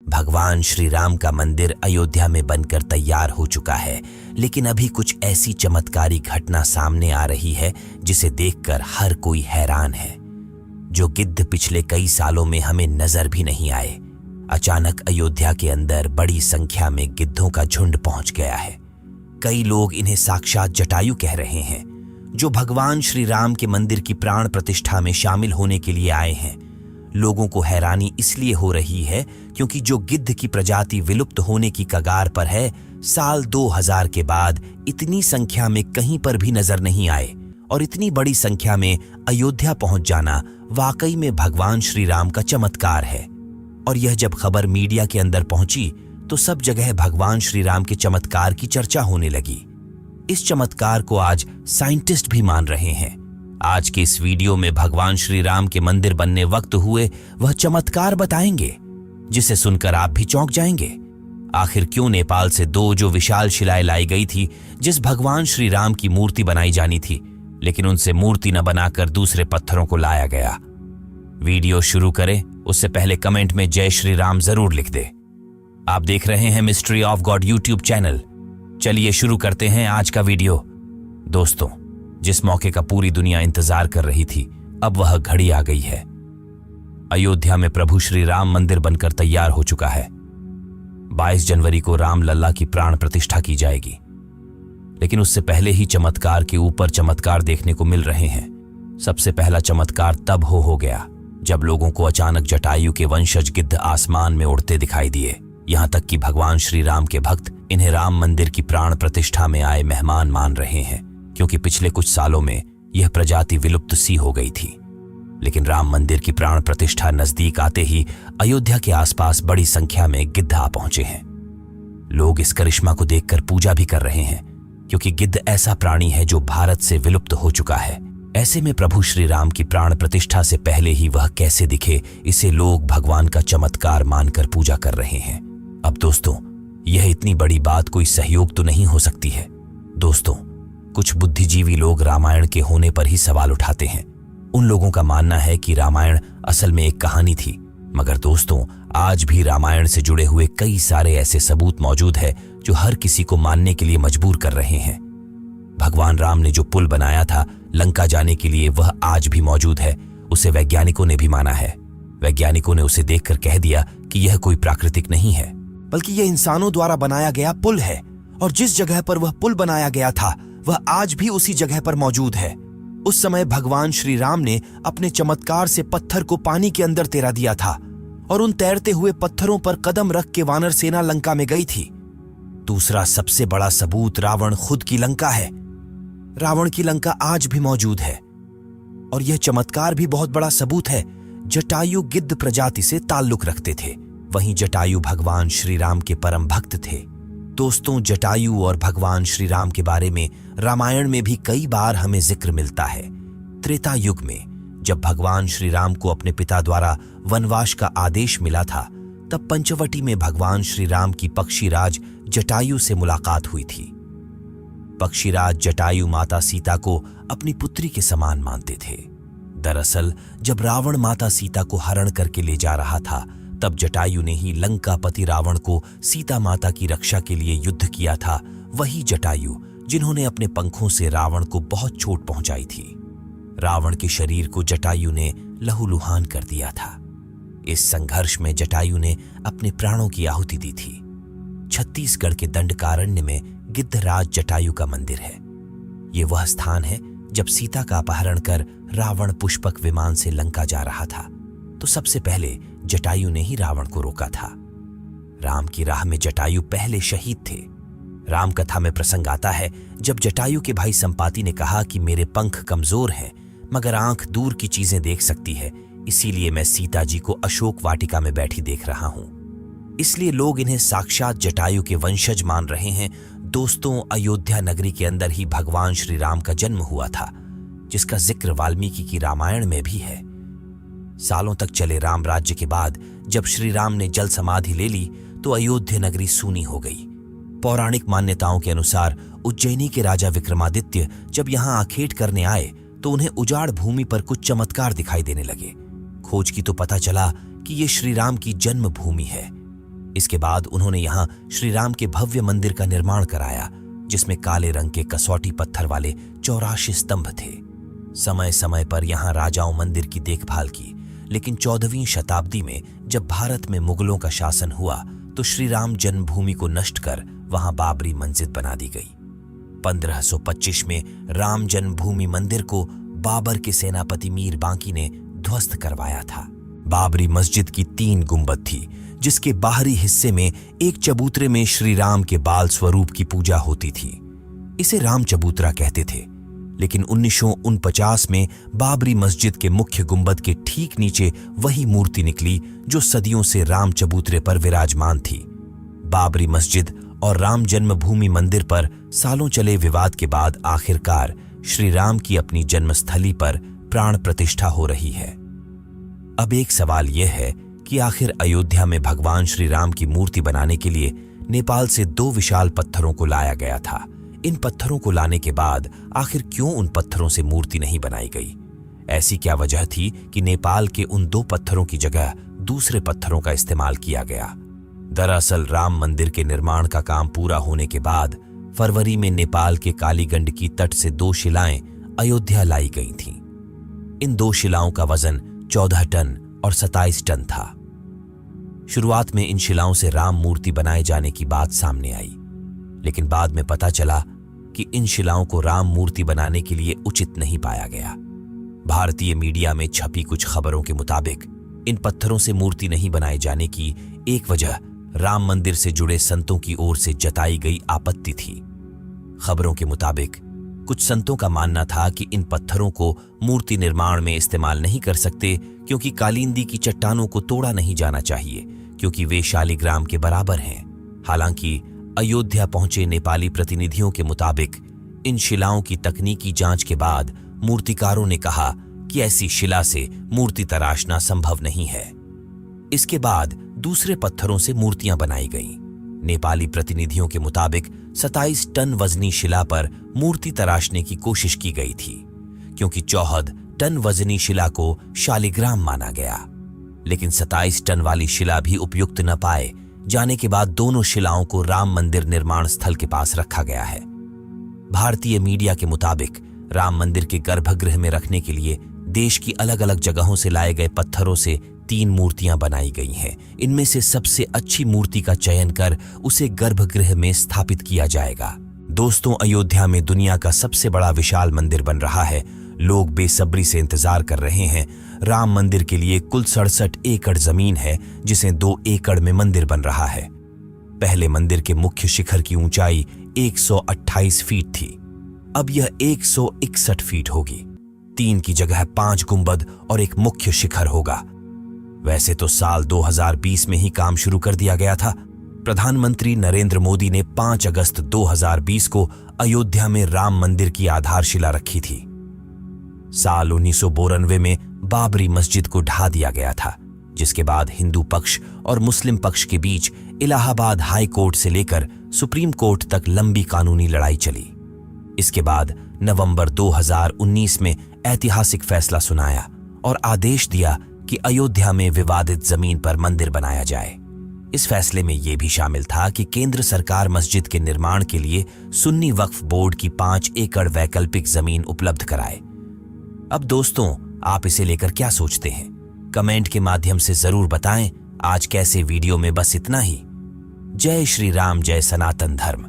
भगवान श्री राम का मंदिर अयोध्या में बनकर तैयार हो चुका है, लेकिन अभी कुछ ऐसी चमत्कारी घटना सामने आ रही है जिसे देखकर हर कोई हैरान है। जो गिद्ध पिछले कई सालों में हमें नजर भी नहीं आए, अचानक अयोध्या के अंदर बड़ी संख्या में गिद्धों का झुंड पहुंच गया है। कई लोग इन्हें साक्षात जटायु कह रहे हैं, जो भगवान श्री राम के मंदिर की प्राण प्रतिष्ठा में शामिल होने के लिए आए हैं। लोगों को हैरानी इसलिए हो रही है क्योंकि जो गिद्ध की प्रजाति विलुप्त होने की कगार पर है, साल 2000 के बाद इतनी संख्या में कहीं पर भी नजर नहीं आए, और इतनी बड़ी संख्या में अयोध्या पहुंच जाना वाकई में भगवान श्री राम का चमत्कार है। और यह जब खबर मीडिया के अंदर पहुंची तो सब जगह भगवान श्री राम के चमत्कार की चर्चा होने लगी। इस चमत्कार को आज साइंटिस्ट भी मान रहे हैं। आज के इस वीडियो में भगवान श्री राम के मंदिर बनने वक्त हुए वह चमत्कार बताएंगे, जिसे सुनकर आप भी चौंक जाएंगे। आखिर क्यों नेपाल से 2 जो विशाल शिलाएं लाई गई थी, जिस भगवान श्री राम की मूर्ति बनाई जानी थी, लेकिन उनसे मूर्ति न बनाकर दूसरे पत्थरों को लाया गया। वीडियो शुरू करें उससे पहले कमेंट में जय श्री राम जरूर लिख दे। आप देख रहे हैं mystery of God YouTube channel. चलिए शुरू करते हैं आज का वीडियो। दोस्तों, जिस मौके का पूरी दुनिया इंतजार कर रही थी, अब वह घड़ी आ गई है। अयोध्या में प्रभु श्री राम मंदिर बनकर तैयार हो चुका है। 22 जनवरी को राम लल्ला की प्राण प्रतिष्ठा की जाएगी, लेकिन उससे पहले ही चमत्कार के ऊपर चमत्कार देखने को मिल रहे हैं। सबसे पहला चमत्कार तब हो गया जब लोगों को अचानक जटायु के वंशज गिद्ध आसमान में उड़ते दिखाई दिए। यहां तक कि भगवान श्री राम के भक्त इन्हें राम मंदिर की प्राण प्रतिष्ठा में आए मेहमान मान रहे हैं, क्योंकि पिछले कुछ सालों में यह प्रजाति विलुप्त सी हो गई थी। लेकिन राम मंदिर की प्राण प्रतिष्ठा नजदीक आते ही अयोध्या के आसपास बड़ी संख्या में गिद्ध आ पहुंचे हैं। लोग इस करिश्मा को देखकर पूजा भी कर रहे हैं, क्योंकि गिद्ध ऐसा प्राणी है जो भारत से विलुप्त हो चुका है। ऐसे में प्रभु श्री राम की प्राण प्रतिष्ठा से पहले ही वह कैसे दिखे, इसे लोग भगवान का चमत्कार मानकर पूजा कर रहे हैं। अब दोस्तों, यह इतनी बड़ी बात कोई सहयोग तो नहीं हो सकती है। दोस्तों, कुछ बुद्धिजीवी लोग रामायण के होने पर ही सवाल उठाते हैं। उन लोगों का मानना है कि रामायण असल में एक कहानी थी, मगर दोस्तों, आज भी रामायण से जुड़े हुए कई सारे ऐसे सबूत मौजूद है जो हर किसी को मानने के लिए मजबूर कर रहे हैं। भगवान राम ने जो पुल बनाया था लंका जाने के लिए, वह आज भी मौजूद है। उसे वैज्ञानिकों ने भी माना है। वैज्ञानिकों ने उसे देखकर कह दिया कि यह कोई प्राकृतिक नहीं है, बल्कि यह इंसानों द्वारा बनाया गया पुल है। और जिस जगह पर वह पुल बनाया गया था, वह आज भी उसी जगह पर मौजूद है। उस समय भगवान श्री राम ने अपने चमत्कार से पत्थर को पानी के अंदर तैरा दिया था, और उन तैरते हुए पत्थरों पर कदम रख के वानर सेना लंका में गई थी। दूसरा सबसे बड़ा सबूत रावण खुद की लंका है। रावण की लंका आज भी मौजूद है। और यह चमत्कार भी बहुत बड़ा सबूत है। जटायु गिद्ध प्रजाति से ताल्लुक रखते थे, वहीं जटायु भगवान श्री राम के परम भक्त थे। दोस्तों, जटायु और भगवान श्री राम के बारे में रामायण में भी कई बार हमें जिक्र मिलता है। त्रेता युग में जब भगवान श्री राम को अपने पिता द्वारा वनवास का आदेश मिला था, तब पंचवटी में भगवान श्री राम की पक्षीराज जटायु से मुलाकात हुई थी। पक्षीराज जटायु माता सीता को अपनी पुत्री के समान मानते थे। दरअसल जब रावण माता सीता को हरण करके ले जा रहा था, तब जटायु ने ही लंकापति रावण को सीता माता की रक्षा के लिए युद्ध किया था। वही जटायु जिन्होंने अपने पंखों से रावण को बहुत चोट पहुंचाई थी। रावण के शरीर को जटायु ने लहूलुहान कर दिया था। इस संघर्ष में जटायु ने अपने प्राणों की आहुति दी थी। छत्तीसगढ़ के दंडकारण्य में गिद्धराज जटायु का मंदिर है। ये वह स्थान है जब सीता का अपहरण कर रावण पुष्पक विमान से लंका जा रहा था, तो सबसे पहले जटायु ने ही रावण को रोका था। राम की राह में जटायु पहले शहीद थे। राम कथा में प्रसंग आता है जब जटायु के भाई संपाति ने कहा कि मेरे पंख कमजोर हैं, मगर आंख दूर की चीजें देख सकती है, इसीलिए मैं सीता जी को अशोक वाटिका में बैठी देख रहा हूं। इसलिए लोग इन्हें साक्षात जटायु के वंशज मान रहे हैं। दोस्तों, अयोध्या नगरी के अंदर ही भगवान श्री राम का जन्म हुआ था, जिसका जिक्र वाल्मीकि की रामायण में भी है। सालों तक चले राम राज्य के बाद जब श्री राम ने जल समाधि ले ली, तो अयोध्या नगरी सूनी हो गई। पौराणिक मान्यताओं के अनुसार उज्जैनी के राजा विक्रमादित्य जब यहाँ आखेट करने आए, तो उन्हें उजाड़ भूमि पर कुछ चमत्कार दिखाई देने लगे। खोज की तो पता चला कि ये श्री राम की जन्म भूमि है। इसके बाद उन्होंने यहाँ श्री राम के भव्य मंदिर का निर्माण कराया, जिसमें काले रंग के कसौटी पत्थर वाले 84 स्तंभ थे। समय समय पर यहाँ राजाओं मंदिर की देखभाल की, लेकिन 14वीं शताब्दी में जब भारत में मुगलों का शासन हुआ तो श्री राम जन्मभूमि को नष्ट कर वहां बाबरी मस्जिद बना दी गई। 1525 में राम जन्मभूमि मंदिर को बाबर के सेनापति मीर बांकी ने ध्वस्त करवाया था। बाबरी मस्जिद की 3 गुंबद थी, जिसके बाहरी हिस्से में एक चबूतरे में श्री राम के बाल स्वरूप की पूजा होती थी। इसे राम चबूतरा कहते थे, लेकिन 1949 में बाबरी मस्जिद के मुख्य गुंबद के ठीक नीचे वही मूर्ति निकली जो सदियों से राम चबूतरे पर विराजमान थी। बाबरी मस्जिद और राम जन्मभूमि मंदिर पर सालों चले विवाद के बाद आखिरकार श्री राम की अपनी जन्मस्थली पर प्राण प्रतिष्ठा हो रही है। अब एक सवाल यह है कि आखिर अयोध्या में भगवान श्री राम की मूर्ति बनाने के लिए नेपाल से 2 विशाल पत्थरों को लाया गया था। इन पत्थरों को लाने के बाद आखिर क्यों उन पत्थरों से मूर्ति नहीं बनाई गई? ऐसी क्या वजह थी कि नेपाल के उन 2 पत्थरों की जगह दूसरे पत्थरों का इस्तेमाल किया गया? दरअसल राम मंदिर के निर्माण का काम पूरा होने के बाद फरवरी में नेपाल के कालीगंड की तट से 2 शिलाएं अयोध्या लाई गई थीं। इन 2 शिलाओं का वजन 14 टन और 27 टन था। शुरुआत में इन शिलाओं से राम मूर्ति बनाए जाने की बात सामने आई, लेकिन बाद में पता चला कि इन शिलाओं को राम मूर्ति बनाने के लिए उचित नहीं पाया गया। भारतीय मीडिया में छपी कुछ खबरों के मुताबिक इन पत्थरों से मूर्ति नहीं बनाए जाने की एक वजह राम मंदिर से जुड़े संतों की ओर से जताई गई आपत्ति थी। खबरों के मुताबिक कुछ संतों का मानना था कि इन पत्थरों को मूर्ति निर्माण में इस्तेमाल नहीं कर सकते, क्योंकि कालिंदी की चट्टानों को तोड़ा नहीं जाना चाहिए, क्योंकि वे शालिग्राम के बराबर हैं। हालांकि अयोध्या पहुंचे नेपाली प्रतिनिधियों के मुताबिक इन शिलाओं की तकनीकी जांच के बाद मूर्तिकारों ने कहा कि ऐसी शिला से मूर्ति तराशना संभव नहीं है। इसके बाद दूसरे पत्थरों से मूर्तियां बनाई गईं। नेपाली प्रतिनिधियों के मुताबिक 27 टन वजनी शिला पर मूर्ति तराशने की कोशिश की गई थी, क्योंकि 14 टन वजनी शिला को शालिग्राम माना गया, लेकिन 27 टन वाली शिला भी उपयुक्त न पाए जाने के बाद दोनों शिलाओं को राम मंदिर निर्माण स्थल के पास रखा गया है। भारतीय मीडिया के मुताबिक राम मंदिर के गर्भगृह में रखने के लिए देश की अलग अलग जगहों से लाए गए पत्थरों से 3 मूर्तियां बनाई गई हैं। इनमें से सबसे अच्छी मूर्ति का चयन कर उसे गर्भगृह में स्थापित किया जाएगा। दोस्तों, अयोध्या में दुनिया का सबसे बड़ा विशाल मंदिर बन रहा है। लोग बेसब्री से इंतजार कर रहे हैं। राम मंदिर के लिए कुल 67 एकड़ जमीन है, जिसे 2 एकड़ में मंदिर बन रहा है। पहले मंदिर के मुख्य शिखर की ऊंचाई 128 फीट थी, अब यह 161 फीट होगी। 3 की जगह 5 गुंबद और एक मुख्य शिखर होगा। वैसे तो साल 2020 में ही काम शुरू कर दिया गया था। प्रधानमंत्री नरेंद्र मोदी ने 5 अगस्त 2020 को अयोध्या में राम मंदिर की आधारशिला रखी थी। साल 1992 में बाबरी मस्जिद को ढा दिया गया था, जिसके बाद हिंदू पक्ष और मुस्लिम पक्ष के बीच इलाहाबाद हाई कोर्ट से लेकर सुप्रीम कोर्ट तक लंबी कानूनी लड़ाई चली। इसके बाद नवंबर 2019 में ऐतिहासिक फैसला सुनाया और आदेश दिया कि अयोध्या में विवादित जमीन पर मंदिर बनाया जाए। इस फैसले में यह भी शामिल था कि केंद्र सरकार मस्जिद के निर्माण के लिए सुन्नी वक्फ बोर्ड की 5 एकड़ वैकल्पिक जमीन उपलब्ध कराए। अब दोस्तों, आप इसे लेकर क्या सोचते हैं? कमेंट के माध्यम से जरूर बताएं। आज कैसे वीडियो में बस इतना ही। जय श्री राम, जय सनातन धर्म।